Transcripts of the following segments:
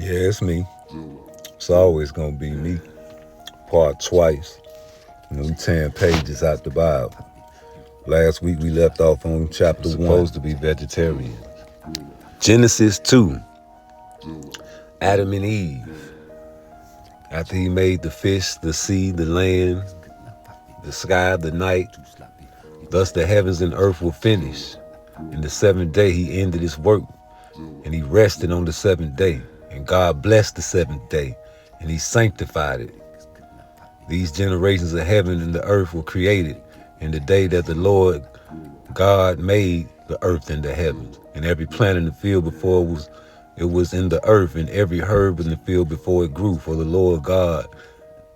Yeah, it's me. It's always gonna be me. Part twice. We 10 pages out the Bible. Last week we left off on chapter 1. Supposed to be vegetarian. Genesis 2. Adam and Eve. After he made the fish, the sea, the land, the sky, the night, thus the heavens and earth were finished. In the seventh day he ended his work, and he rested on the seventh day. And God blessed the seventh day, and he sanctified it. These generations of heaven and the earth were created in the day that the Lord God made the earth and the heavens. And every plant in the field before it was in the earth, and every herb in the field before it grew. For the Lord God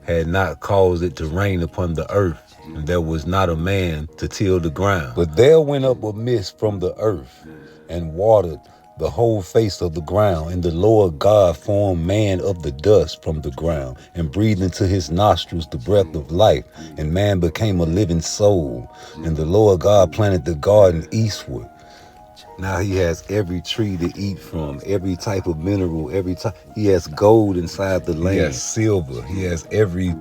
had not caused it to rain upon the earth, and there was not a man to till the ground. But there went up a mist from the earth, and watered the whole face of the ground. And the Lord God formed man of the dust from the ground, and breathed into his nostrils the breath of life, and man became a living soul. And the Lord God planted the garden eastward. Now he has every tree to eat from, every type of mineral, he has gold inside the land. He has silver, he has every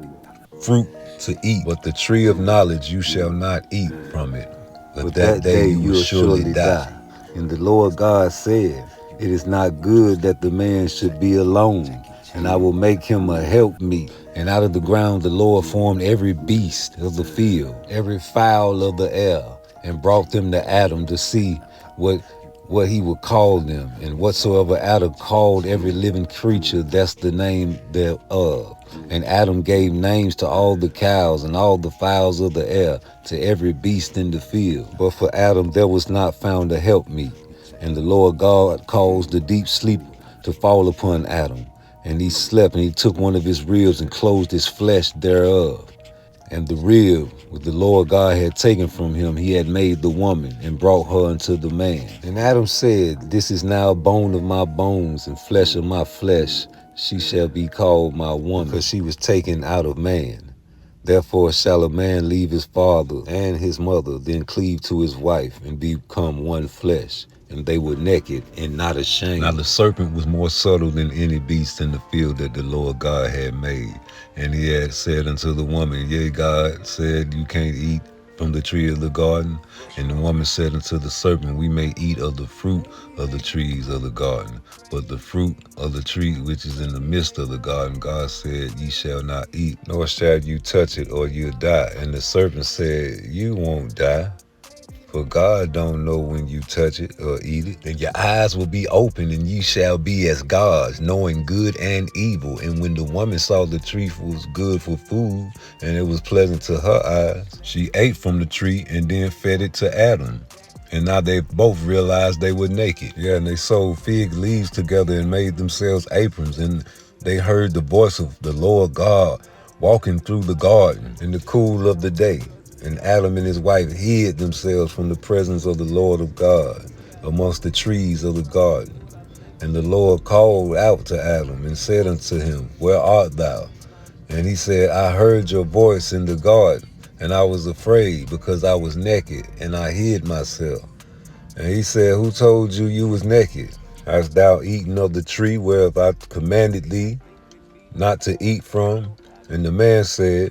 fruit to eat. But the tree of knowledge you shall not eat from it, but that day you will surely die. And the Lord God said, it is not good that the man should be alone, and I will make him a helpmeet. And out of the ground the Lord formed every beast of the field, every fowl of the air, and brought them to Adam to see what he would call them. And whatsoever Adam called every living creature, that's the name thereof. And Adam gave names to all the cows and all the fowls of the air, to every beast in the field. But for Adam there was not found a helpmeet. And the Lord God caused the deep sleep to fall upon Adam. And he slept, and he took one of his ribs and closed his flesh thereof. And the rib which the Lord God had taken from him, he had made the woman, and brought her unto the man. And Adam said, this is now bone of my bones and flesh of my flesh. She shall be called my woman, because she was taken out of man. Therefore shall a man leave his father and his mother, then cleave to his wife, and become one flesh. And they were naked and not ashamed. Now the serpent was more subtle than any beast in the field that the Lord God had made. And he had said unto the woman, yea, God said, you can't eat from the tree of the garden. And the woman said unto the serpent, we may eat of the fruit of the trees of the garden. But the fruit of the tree which is in the midst of the garden, God said, ye shall not eat, nor shall you touch it, or you'll die. And the serpent said, you won't die. For God don't know when you touch it or eat it. And your eyes will be open, and ye shall be as gods, knowing good and evil. And when the woman saw the tree was good for food, and it was pleasant to her eyes, she ate from the tree and then fed it to Adam. And now they both realized they were naked. Yeah, and they sewed fig leaves together and made themselves aprons. And they heard the voice of the Lord God walking through the garden in the cool of the day. And Adam and his wife hid themselves from the presence of the Lord of God amongst the trees of the garden. And the Lord called out to Adam and said unto him, where art thou? And he said, I heard your voice in the garden, and I was afraid, because I was naked, and I hid myself. And he said, who told you you was naked? Hast thou eaten of the tree whereof I commanded thee not to eat from? And the man said,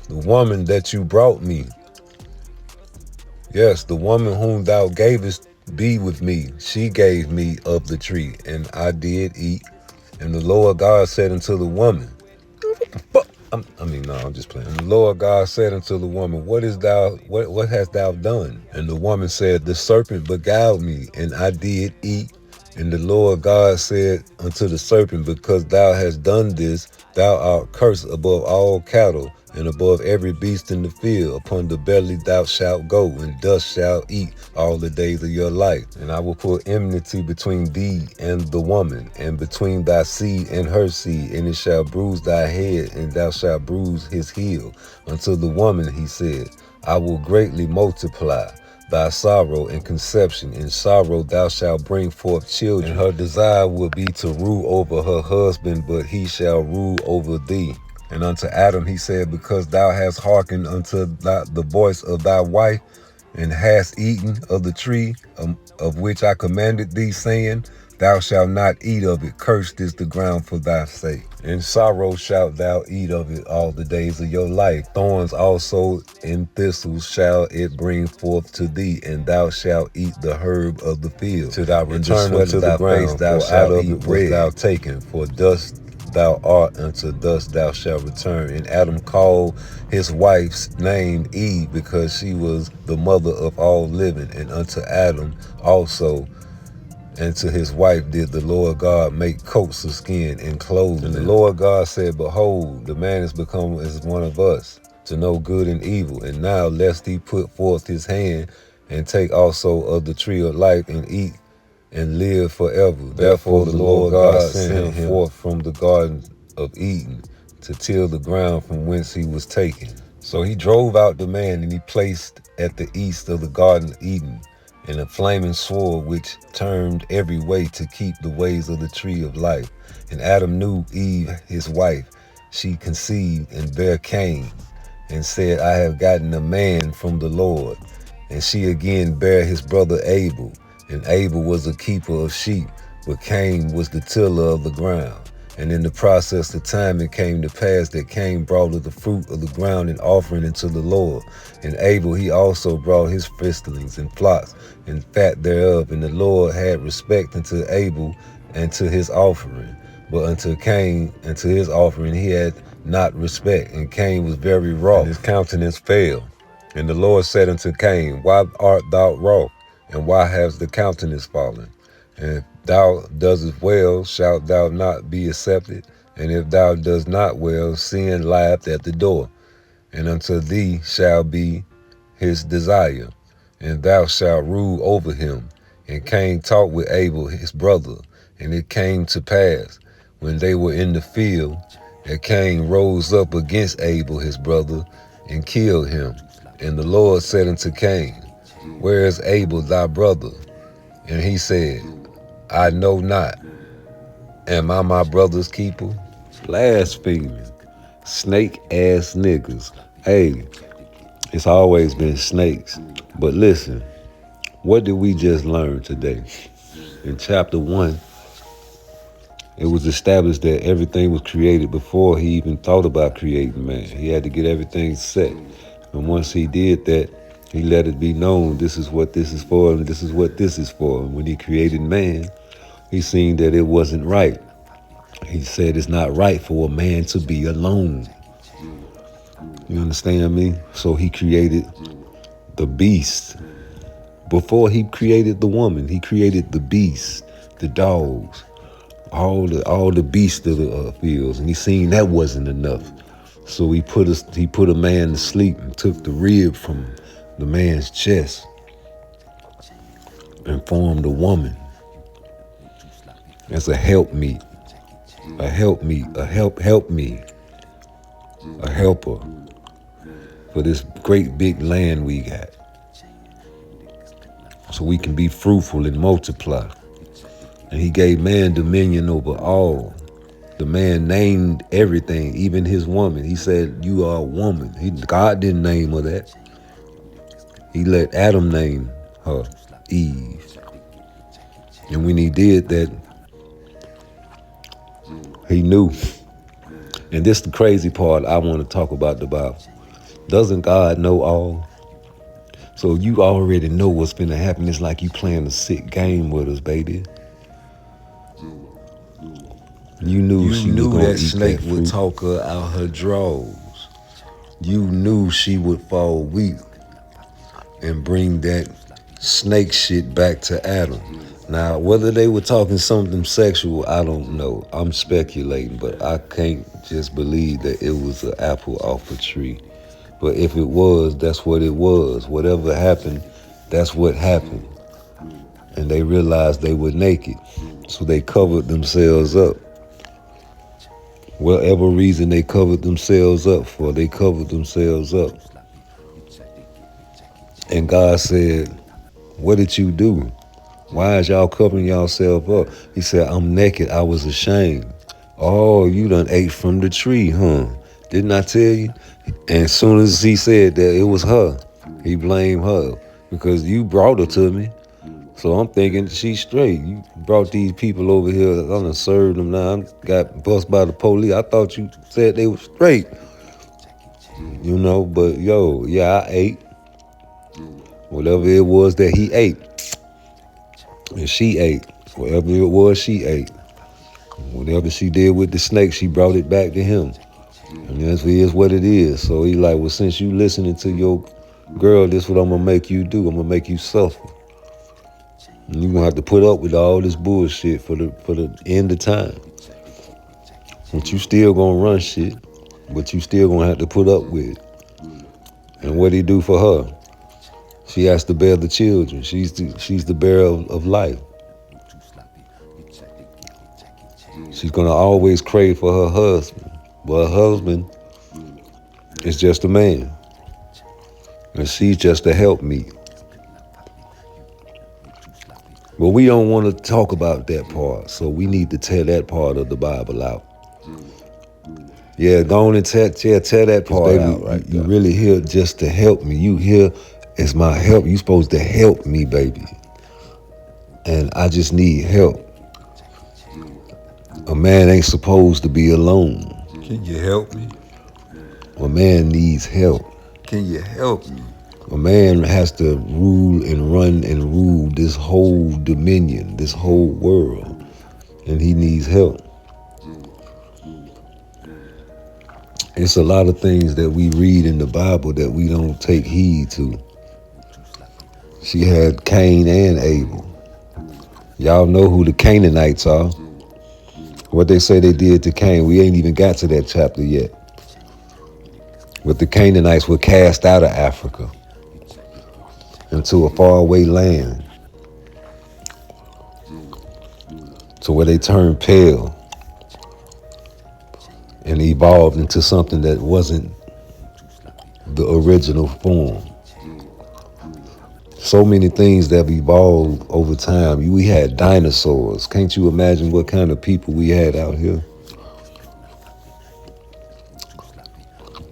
the woman that you brought me, yes, the woman whom thou gavest be with me, she gave me of the tree, and I did eat. And the Lord God said unto the woman, I'm just playing. And the Lord God said unto the woman, what hast thou done? And the woman said, the serpent beguiled me, and I did eat. And the Lord God said unto the serpent, because thou hast done this, thou art cursed above all cattle, and above every beast in the field. Upon the belly thou shalt go, and dust shalt eat all the days of your life. And I will put enmity between thee and the woman, and between thy seed and her seed, and it shall bruise thy head, and thou shalt bruise his heel. Unto the woman he said, I will greatly multiply thy sorrow and conception. In sorrow thou shalt bring forth children. And her desire will be to rule over her husband, but he shall rule over thee. And unto Adam he said, because thou hast hearkened unto the voice of thy wife, and hast eaten of the tree of which I commanded thee, saying, Thou shalt not eat of it. Cursed is the ground for thy sake. In sorrow shalt thou eat of it all the days of your life. Thorns also and thistles shall it bring forth to thee, and thou shalt eat the herb of the field. To thy return unto the ground, thou shalt eat bread. Thou taken, for dust thou art, unto dust thou shalt return. And Adam called his wife's name Eve, because she was the mother of all living. And unto Adam also and to his wife did the Lord God make coats of skin and clothe them. And the Lord God said, Behold, the man is become as one of us, to know good and evil. And now lest he put forth his hand and take also of the tree of life and eat and live forever. Therefore the Lord God sent him forth from the garden of Eden to till the ground from whence he was taken. So he drove out the man, and he placed at the east of the garden of Eden and a flaming sword which turned every way to keep the ways of the tree of life. And Adam knew Eve his wife. She conceived and bare Cain, and said, I have gotten a man from the Lord. And she again bare his brother Abel. And Abel was a keeper of sheep, but Cain was the tiller of the ground. And in the process of time it came to pass that Cain brought of the fruit of the ground an offering unto the Lord. And Abel he also brought his firstlings and flocks and fat thereof. And the Lord had respect unto Abel and to his offering. But unto Cain and to his offering he had not respect. And Cain was very wroth, and his countenance fell. And the Lord said unto Cain, Why art thou wroth? And why has the countenance fallen? And if thou doest well, shalt thou not be accepted? And if thou doest not well, sin lieth at the door. And unto thee shall be his desire, and thou shalt rule over him. And Cain talked with Abel his brother. And it came to pass, when they were in the field, that Cain rose up against Abel his brother, and killed him. And the Lord said unto Cain, Where is Abel thy brother? And he said, I know not. Am I my brother's keeper? Blaspheming, snake ass niggas. Hey, it's always been snakes. But listen, what did we just learn today? In chapter 1, it was established that everything was created before he even thought about creating man. He had to get everything set. And once he did that, he let it be known, this is what this is for, and this is what this is for. And when he created man, he seen that it wasn't right. He said it's not right for a man to be alone. You understand me? So he created the beast. Before he created the woman, he created the beast, the dogs, all the beasts of the fields. And he seen that wasn't enough. So he put a man to sleep and took the rib from the man's chest and formed a woman as a helpmeet, a helper for this great big land we got, so we can be fruitful and multiply. And he gave man dominion over all. The man named everything, even his woman. He said, you are a woman. God didn't name her that. He let Adam name her Eve. And when he did that, he knew. And this is the crazy part I want to talk about the Bible. Doesn't God know all? So you already know what's finna happen. It's like you playing a sick game with us, baby. You knew she was gonna that snake would talk her out her drawers. You knew she would fall weak and bring that snake shit back to Adam. Now, whether they were talking something sexual, I don't know. I'm speculating, but I can't just believe that it was an apple off a tree. But if it was, that's what it was. Whatever happened, that's what happened. And they realized they were naked, so they covered themselves up. Whatever reason they covered themselves up for, they covered themselves up. And God said, what did you do? Why is y'all covering yourself up? He said, I'm naked, I was ashamed. Oh, you done ate from the tree, huh? Didn't I tell you? And as soon as he said that it was her, he blamed her, because you brought her to me. So I'm thinking she's straight. You brought these people over here. I done served them now. I got bust by the police. I thought you said they were straight. But yo, yeah, I ate. Whatever it was that he ate. And she ate. Whatever it was she ate. Whatever she did with the snake, she brought it back to him. And that's what it is. So he like, well, since you listening to your girl, this what I'm gonna make you do. I'm gonna make you suffer. And you're gonna have to put up with all this bullshit for the end of time. But you still gonna run shit, but you still gonna have to put up with it. And what he do for her? She has to bear the children. She's the bearer of life. She's gonna always crave for her husband. But her husband is just a man. And she's just a helpmeet. But we don't want to talk about that part, so we need to tear that part of the Bible out. Yeah, go on and tear that part out right there. You really here just to help me. You here as my help. You supposed to help me, baby. And I just need help. A man ain't supposed to be alone. Can you help me? A man needs help. Can you help me? A man has to rule and run and rule this whole dominion, this whole world. And he needs help. It's a lot of things that we read in the Bible that we don't take heed to. She had Cain and Abel. Y'all know who the Canaanites are. What they say they did to Cain, we ain't even got to that chapter yet. But the Canaanites were cast out of Africa into a faraway land, to where they turned pale and evolved into something that wasn't the original form. So many things that have evolved over time. We had dinosaurs. Can't you imagine what kind of people we had out here?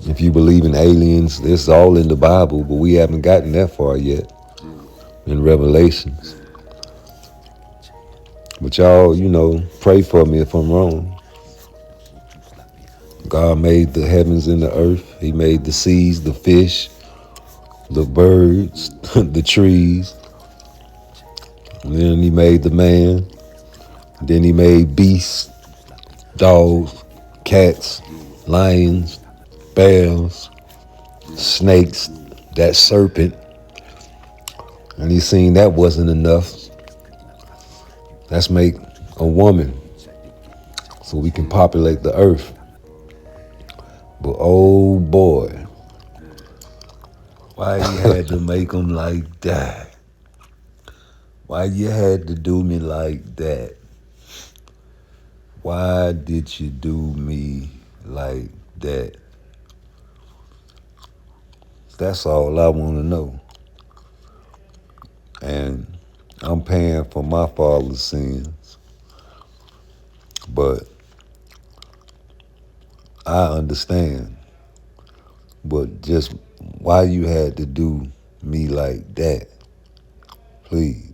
If you believe in aliens, it's all in the Bible, but we haven't gotten that far yet in Revelations. But y'all, pray for me if I'm wrong. God made the heavens and the earth. He made the seas, the fish, the birds, the trees. And then he made the man. Then he made beasts, dogs, cats, lions, bears, snakes, that serpent. And he seen that wasn't enough. Let's make a woman so we can populate the earth. But oh boy, why you had to make them like that? Why you had to do me like that? Why did you do me like that? That's all I want to know. And I'm paying for my father's sins. But I understand. But just why you had to do me like that? Please.